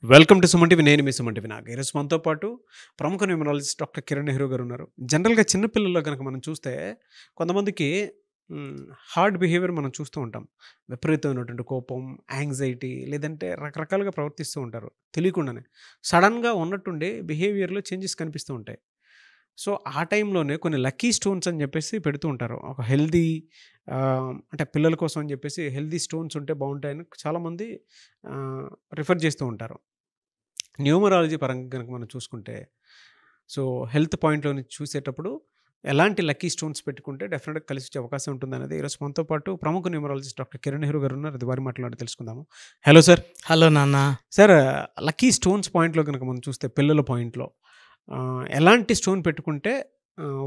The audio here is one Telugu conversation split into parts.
Welcome to Suman TV. నేను మీ సుమన్ టీవీ. నాకు ఈరోజు మనతో పాటు ప్రముఖ న్యూమరాలజిస్ట్ డాక్టర్ కిరణ్ నెహ్రూ గారు ఉన్నారు. జనరల్గా చిన్నపిల్లల్లో కనుక మనం చూస్తే కొంతమందికి హార్డ్ బిహేవియర్ మనం చూస్తూ ఉంటాం. విపరీతమైనటువంటి కోపం, యాంగ్జైటీ, లేదంటే రకరకాలుగా ప్రవర్తిస్తూ ఉంటారు తెలియకుండానే. సడన్గా ఉన్నట్టుండి బిహేవియర్లో చేంజెస్ కనిపిస్తూ ఉంటాయి. సో ఆ టైంలోనే కొన్ని లక్కీ స్టోన్స్ అని చెప్పేసి పెడుతూ ఉంటారు. ఒక హెల్దీ అంటే పిల్లల కోసం అని చెప్పేసి హెల్దీ స్టోన్స్ ఉంటే బాగుంటాయని చాలామంది రిఫర్ చేస్తూ ఉంటారు. న్యూమరాలజీ పరంగా కనుక మనం చూసుకుంటే, సో హెల్త్ పాయింట్లో నుంచి చూసేటప్పుడు ఎలాంటి లక్కీ స్టోన్స్ పెట్టుకుంటే డెఫినెట్గా కలిసి వచ్చే అవకాశం ఉంటుందనేది ఈరోజు మనతో పాటు ప్రముఖ న్యూమరాలజిస్ట్ డాక్టర్ కిరణ్ నెహ్రూ గారు ఉన్నారు. అది వారి మాట్లాడి తెలుసుకుందాము. Hello sir. హలో నాన్న. సార్, లక్కీ స్టోన్స్ పాయింట్లో కనుక మనం చూస్తే పిల్లల పాయింట్లో ఎలాంటి స్టోన్ పెట్టుకుంటే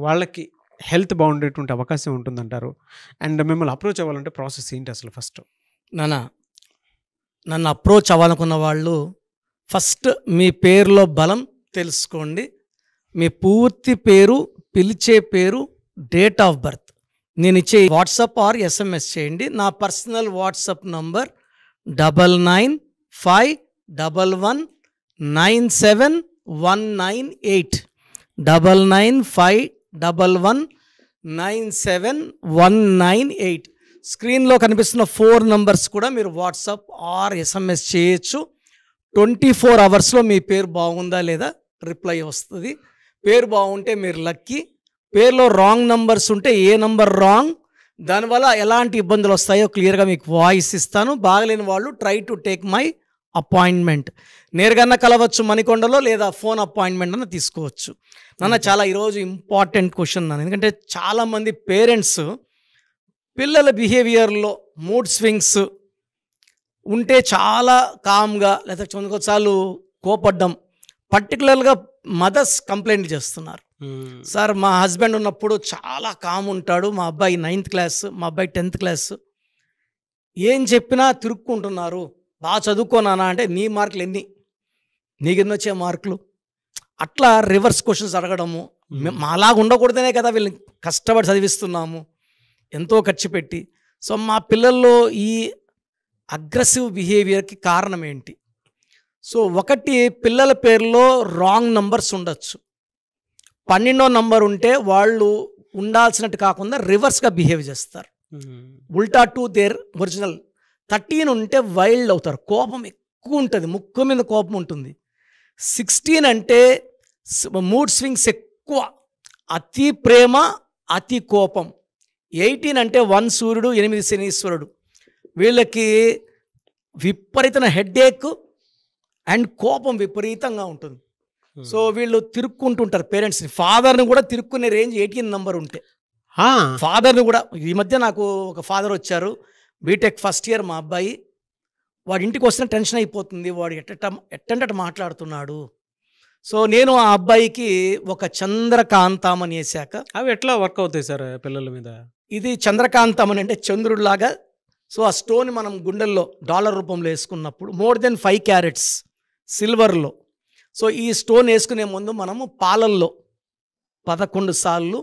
వాళ్ళకి హెల్త్ బాగుండేటువంటి అవకాశం ఉంటుందంటారు? అండ్ మిమ్మల్ని అప్రోచ్ అవ్వాలంటే ప్రాసెస్ ఏంటి అసలు ఫస్ట్? నన్ను అప్రోచ్ అవ్వాలనుకున్న వాళ్ళు ఫస్ట్ మీ పేరులో బలం తెలుసుకోండి. మీ పూర్తి పేరు, పిలిచే పేరు, డేట్ ఆఫ్ బర్త్ నేను ఇచ్చే వాట్సాప్ ఆర్ SMS చేయండి. నా పర్సనల్ వాట్సాప్ నంబర్ 9951197198 9951197198. స్క్రీన్లో కనిపిస్తున్న 4 నంబర్స్ కూడా మీరు వాట్సాప్ ఆర్ SMS చేయొచ్చు. 24 అవర్స్లో మీ పేరు బాగుందా లేదా రిప్లై వస్తుంది. పేరు బాగుంటే మీరు లక్కీ. పేరులో రాంగ్ నంబర్స్ ఉంటే ఏ నంబర్ రాంగ్, దానివల్ల ఎలాంటి ఇబ్బందులు వస్తాయో క్లియర్గా మీకు వాయిస్ ఇస్తాను. బాగలేని వాళ్ళు try to take my appointment. నేరుగా కలవచ్చు మణికొండలో, లేదా ఫోన్ అపాయింట్మెంట్ అన్న తీసుకోవచ్చు. చాలా ఈరోజు ఇంపార్టెంట్ క్వశ్చన్ నాన్న. ఎందుకంటే చాలామంది పేరెంట్స్ పిల్లల బిహేవియర్లో మూడ్ స్వింగ్స్ ఉంటే చాలా కామ్గా, లేదా కొన్నిసార్లు కోపడ్డం, పర్టికులర్గా మదర్స్ కంప్లైంట్ చేస్తున్నారు. సార్, మా హస్బెండ్ ఉన్నప్పుడు చాలా కామ్ ఉంటాడు, మా అబ్బాయి 9th క్లాస్, మా అబ్బాయి 10th క్లాస్, ఏం చెప్పినా తిరుక్కుంటున్నారు. బాగా చదువుకోనానా అంటే నీ మార్కులు ఎన్ని, నీకెన్ని వచ్చే మార్కులు, అట్లా రివర్స్ క్వశ్చన్స్ అడగడము. మాలాగా ఉండకూడదనే కదా వీళ్ళని కష్టపడి చదివిస్తున్నాము, ఎంతో ఖర్చు పెట్టి. సో మా పిల్లల్లో ఈ అగ్రెసివ్ బిహేవియర్కి కారణం ఏంటి? సో ఒకటి, పిల్లల పేరులో రాంగ్ నంబర్స్ ఉండొచ్చు. 12వ నంబర్ ఉంటే వాళ్ళు ఉండాల్సినట్టు కాకుండా రివర్స్గా బిహేవ్ చేస్తారు, ఉల్టా టు దేర్ ఒరిజినల్. 13 ఉంటే వైల్డ్ అవుతారు, కోపం ఎక్కువ ఉంటుంది, ముక్కు మీద కోపం ఉంటుంది. 16 అంటే మూడ్ స్వింగ్స్ ఎక్కువ, అతి ప్రేమ, అతి కోపం. 18 అంటే 1 సూర్యుడు 8 శనీశ్వరుడు. వీళ్ళకి విపరీతమైన హెడ్ఏక్ అండ్ కోపం విపరీతంగా ఉంటుంది. సో వీళ్ళు తిరుక్కుంటుంటారు పేరెంట్స్ని. ఫాదర్ని కూడా తిరుక్కునే రేంజ్ 18 నంబర్ ఉంటే. ఫాదర్ని కూడా, ఈ మధ్య నాకు ఒక ఫాదర్ వచ్చారు, బీటెక్ ఫస్ట్ ఇయర్ మా అబ్బాయి. వాడి ఇంటికి వస్తే టెన్షన్ అయిపోతుంది, వాడు ఎట్టంటే మాట్లాడుతున్నాడు. సో నేను ఆ అబ్బాయికి ఒక చంద్రకాంతం అని వేసాక. అవి ఎట్లా వర్క్ అవుతాయి సార్ పిల్లల మీద? ఇది చంద్రకాంతం అని అంటే చంద్రుడిలాగా. సో ఆ స్టోన్ మనం గుండెల్లో డాలర్ రూపంలో వేసుకున్నప్పుడు more than 5 క్యారెట్స్ సిల్వర్లో. సో ఈ స్టోన్ వేసుకునే ముందు మనము పాలల్లో 11 సార్లు,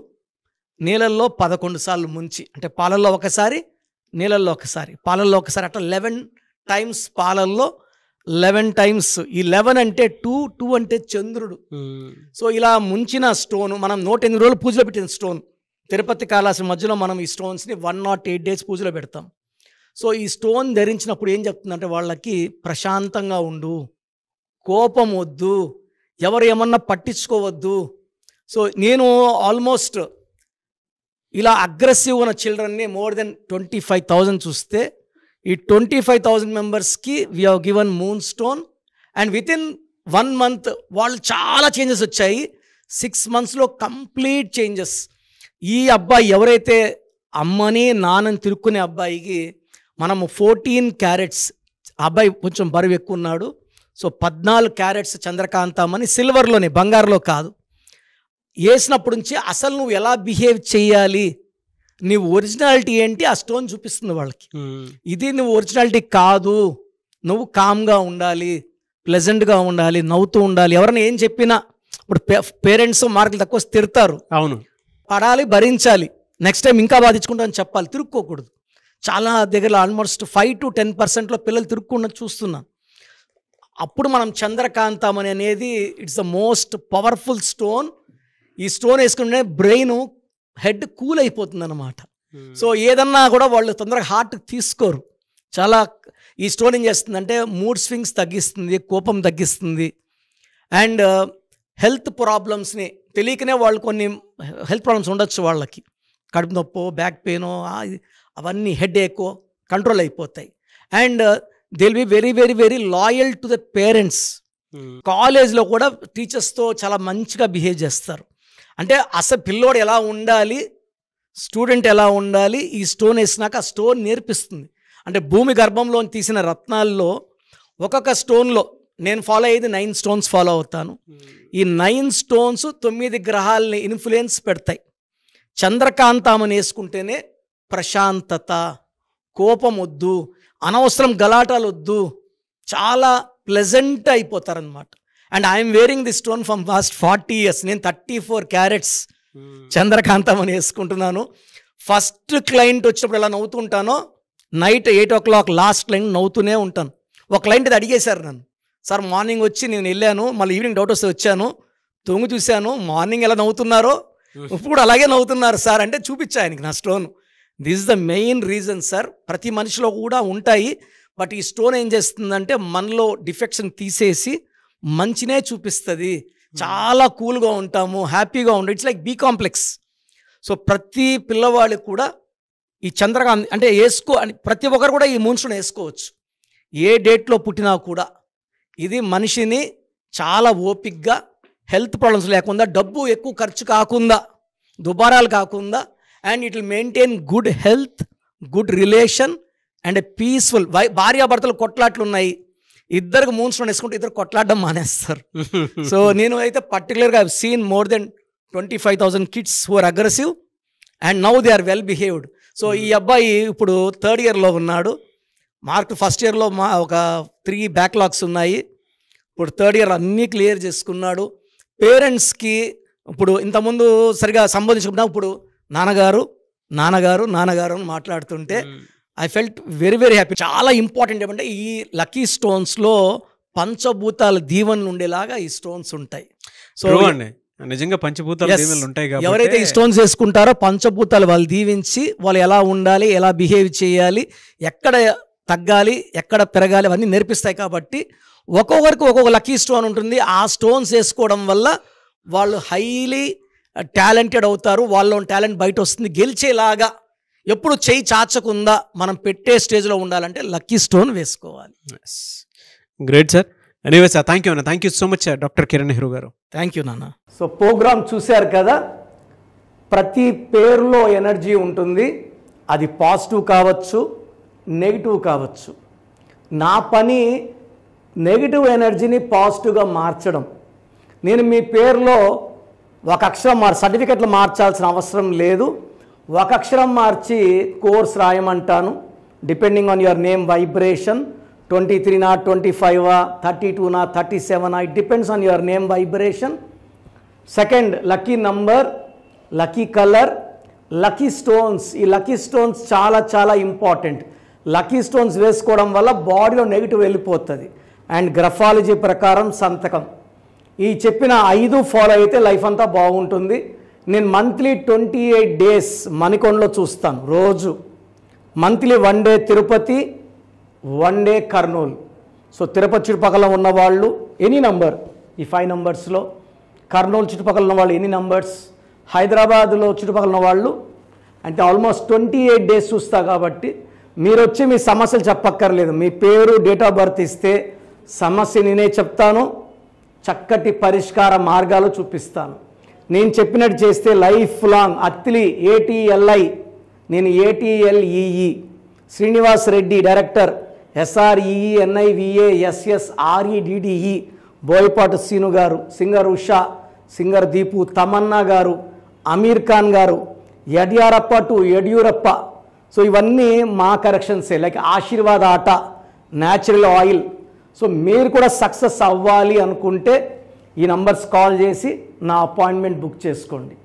నీళ్ళల్లో 11 సార్లు ముంచి, అంటే పాలల్లో ఒకసారి, నీళ్ళల్లో ఒకసారి, పాలల్లో ఒకసారి, అట్లా 11 టైమ్స్ పాలల్లో, 11 టైమ్స్. ఈ 11 అంటే 2 అంటే చంద్రుడు. సో ఇలా ముంచిన స్టోను మనం 108 రోజులు పూజలో పెట్టిన స్టోన్. తిరుపతి కాళాసి మధ్యలో మనం ఈ స్టోన్స్ని 108 days పూజలో పెడతాం. సో ఈ స్టోన్ ధరించినప్పుడు ఏం చెప్తుందంటే వాళ్ళకి ప్రశాంతంగా ఉండు, కోపం వద్దు, ఎవరు ఏమన్నా పట్టించుకోవద్దు. సో నేను ఆల్మోస్ట్ ఇలా అగ్రెసివ్ ఉన్న చిల్డ్రన్ని more than 25,000 చూస్తే, ఈ 25,000 మెంబర్స్కి we have given moon stone. And within 1 month వాళ్ళు చాలా చేంజెస్ వచ్చాయి. 6 monthsలో కంప్లీట్ చేంజెస్. ఈ అబ్బాయి ఎవరైతే అమ్మని నాన్నని తిరుక్కునే అబ్బాయికి మనము 14 క్యారెట్స్, అబ్బాయి కొంచెం బరువు ఎక్కువ ఉన్నాడు, సో 14 క్యారెట్స్ చంద్రకాంతం అని సిల్వర్లోనే, బంగారులో కాదు, వేసినప్పటి నుంచి అసలు నువ్వు ఎలా బిహేవ్ చేయాలి, నీ ఒరిజినాలిటీ ఏంటి ఆ స్టోన్ చూపిస్తుంది వాళ్ళకి. ఇది నువ్వు ఒరిజినాలిటీ కాదు, నువ్వు కామ్గా ఉండాలి, ప్లెజెంట్గా ఉండాలి, నవ్వుతూ ఉండాలి. ఎవరైనా ఏం చెప్పినా, ఇప్పుడు పేరెంట్స్ మార్కులు తక్కువ తిడతారు, అవును, పడాలి, భరించాలి, నెక్స్ట్ టైం ఇంకా బాధించుకుంటామని చెప్పాలి, తిరుక్కోకూడదు. చాలా దగ్గర ఆల్మోస్ట్ 5 to 10% పిల్లలు తిరుక్కుండా చూస్తున్నాం. అప్పుడు మనం చంద్రకాంతం అనేది it's the most powerful stone. ఈ స్టోన్ వేసుకుంటే బ్రెయిన్ హెడ్ కూల్ అయిపోతుంది అనమాట. సో ఏదన్నా కూడా వాళ్ళు తొందరగా హార్ట్ తీసుకోరు. చాలా ఈ స్టోన్ ఏం చేస్తుందంటే మూడ్ స్వింగ్స్ తగ్గిస్తుంది, కోపం తగ్గిస్తుంది, అండ్ హెల్త్ ప్రాబ్లమ్స్ని తెలియకనే వాళ్ళు కొన్ని హెల్త్ ప్రాబ్లమ్స్ ఉండొచ్చు, వాళ్ళకి కడుపు నొప్పో బ్యాక్ పెయినో అవన్నీ హెడ్ ఏకో కంట్రోల్ అయిపోతాయి. And they will be very very very loyal to the parents. కాలేజ్లో కూడా టీచర్స్తో చాలా మంచిగా బిహేవ్ చేస్తారు. అంటే అసలు పిల్లోడు ఎలా ఉండాలి, స్టూడెంట్ ఎలా ఉండాలి, ఈ స్టోన్ వేసినాక ఆ స్టోన్ నేర్పిస్తుంది. అంటే భూమి గర్భంలో తీసిన రత్నాల్లో ఒక్కొక్క స్టోన్లో నేను ఫాలో అయ్యేది 9 స్టోన్స్ ఫాలో అవుతాను. ఈ 9 స్టోన్స్ 9 గ్రహాలని ఇన్ఫ్లుయెన్స్ పెడతాయి. చంద్రకాంతామని వేసుకుంటేనే ప్రశాంతత, కోపం వద్దు, అనవసరం గలాటాలు వద్దు, చాలా ప్లెజెంట్ అయిపోతారనమాట. And I'm wearing the stone from last 40 years. నేను 34 క్యారెట్స్ చంద్రకాంతం అని వేసుకుంటున్నాను. ఫస్ట్ క్లయింట్ వచ్చినప్పుడు ఎలా నవ్వుతుంటానో నైట్ 8 o'clock లాస్ట్ క్లయింట్ నవ్వుతూనే ఉంటాను. ఒక క్లయింట్ ఇది అడిగేశారు నన్ను, సార్ మార్నింగ్ వచ్చి నేను వెళ్ళాను, మళ్ళీ ఈవినింగ్ డౌట్ వస్తే వచ్చాను, తొంగి చూశాను, మార్నింగ్ ఎలా నవ్వుతున్నారో ఇప్పుడు అలాగే నవ్వుతున్నారు సార్ అంటే చూపించా ఆయనకి నా stone. This is the main reason sir. ప్రతి మనిషిలో కూడా ఉంటాయి, బట్ ఈ స్టోన్ ఏం చేస్తుందంటే మనలో డిఫెక్షన్ తీసేసి మంచినే చూపిస్తుంది. చాలా కూల్గా ఉంటాము, హ్యాపీగా ఉంటాం. It's like B complex. So ప్రతి పిల్లవాళ్ళకి కూడా ఈ చంద్రకాంత్ అంటే అని ప్రతి ఒక్కరు కూడా ఈ మూన్ స్టోన్ వేసుకోవచ్చు. ఏ డేట్లో పుట్టినా కూడా ఇది మనిషిని చాలా ఓపిక్గా, హెల్త్ ప్రాబ్లమ్స్ లేకుండా, డబ్బు ఎక్కువ ఖర్చు కాకుండా, దుబారాలు కాకుండా, and it will maintain good health, good relation and peaceful. భార్యాభర్తలు కొట్లాట్లు ఉన్నాయి, ఇద్దరికి మూన్ స్టోన్ వేసుకుంటే ఇద్దరు కొట్లాడడం మానేస్తారు. సో నేను అయితే పర్టికులర్గా I've seen more than 25,000 kids who are aggressive and now they are well behaved. So ఈ అబ్బాయి ఇప్పుడు 3rd yearలో ఉన్నాడు. మార్క్ ఫస్ట్ ఇయర్లో ఒక 3 backlogs ఉన్నాయి. ఇప్పుడు 3rd year అన్నీ క్లియర్ చేసుకున్నాడు. పేరెంట్స్కి ఇప్పుడు ఇంతకుముందు సరిగా సంబోధించుకుంటున్నా, ఇప్పుడు నాన్నగారు నాన్నగారు నాన్నగారు అని మాట్లాడుతుంటే I felt very very happy. చాలా ఇంపార్టెంట్ ఏమంటే ఈ లక్కీ స్టోన్స్లో పంచభూతాల దీవెనలు ఉండేలాగా ఈ స్టోన్స్ ఉంటాయి. సో నిజంగా పంచభూతాలు దీవెనలు ఉంటాయి కాబట్టి ఎవరైతే ఈ స్టోన్స్ వేసుకుంటారో పంచభూతాలు వాళ్ళు దీవించి వాళ్ళు ఎలా ఉండాలి, ఎలా బిహేవ్ చేయాలి, ఎక్కడ తగ్గాలి, ఎక్కడ పెరగాలి అవన్నీ నేర్పిస్తాయి. కాబట్టి ఒక్కొక్కరికి ఒక్కొక్క లక్కీ స్టోన్ ఉంటుంది. ఆ స్టోన్స్ వేసుకోవడం వల్ల వాళ్ళు హైలీ టాలెంటెడ్ అవుతారు, వాళ్ళ టాలెంట్ బయట వస్తుంది. గెలిచేలాగా ఎప్పుడు చేయి చాచకుండా మనం పెట్టే స్టేజ్లో ఉండాలంటే లక్కీ స్టోన్ వేసుకోవాలి. Great sir. Anyway sir, thank you అన్న, thank you so much doctor Kiran Nehru garu. Thank you నాన్న. సో ప్రోగ్రామ్ చూశారు కదా, ప్రతి పేరులో ఎనర్జీ ఉంటుంది. అది పాజిటివ్ కావచ్చు, నెగిటివ్ కావచ్చు. నా పని నెగిటివ్ ఎనర్జీని పాజిటివ్గా మార్చడం. నేను మీ పేరులో ఒక అక్షరం సర్టిఫికెట్లు మార్చాల్సిన అవసరం లేదు. ఒక అక్షరం మార్చి కోర్స్ రాయమంటాను. Depending on your name vibration 23 25 32 37 it depends on your name vibration. Second, lucky number, lucky colour, lucky stones. ఈ లక్కీ స్టోన్స్ చాలా చాలా ఇంపార్టెంట్. లక్కీ స్టోన్స్ వేసుకోవడం వల్ల బాడీలో నెగిటివ్ వెళ్ళిపోతుంది. అండ్ గ్రఫాలజీ ప్రకారం సంతకం. ఈ చెప్పిన 5 ఫాలో అయితే లైఫ్ అంతా బాగుంటుంది. నేను మంత్లీ 28 days మణికొండలో చూస్తాను రోజు. Monthly 1 day Tirupati, 1 day Kurnool. So Tirupati చుట్టుపక్కల ఉన్నవాళ్ళు ఎనీ నంబర్, ఈ 5 numbers, కర్నూలు చుట్టుపక్కల ఉన్న వాళ్ళు ఎనీ నంబర్స్, హైదరాబాద్లో చుట్టుపక్కల ఉన్న వాళ్ళు అంటే ఆల్మోస్ట్ 28 days చూస్తా. కాబట్టి మీరు వచ్చి మీ సమస్యలు చెప్పక్కర్లేదు. మీ పేరు, డేట్ ఆఫ్ బర్త్ ఇస్తే సమస్య నేనే చెప్తాను, చక్కటి పరిష్కార మార్గాలు చూపిస్తాను. నేను చెప్పినట్టు చేస్తే లైఫ్ లాంగ్. అత్తిలి ATLI, నేను ATLEE, Srinivas Reddy director, SREENIVASSREDDE, Boyapati Seenu గారు, సింగర్ ఉషా, సింగర్ దీపు, తమన్నా గారు, అమీర్ ఖాన్ గారు, యడ్యారప్ప టు యడ్యూరప్ప. సో ఇవన్నీ మా కరెక్షన్సే. లైక్ ఆశీర్వాద్ ఆట, న్యాచురల్ ఆయిల్. సో మీరు కూడా సక్సెస్ అవ్వాలి అనుకుంటే ఈ నంబర్స్ కాల్ చేసి నా అపాయింట్మెంట్ బుక్ చేసుకోండి.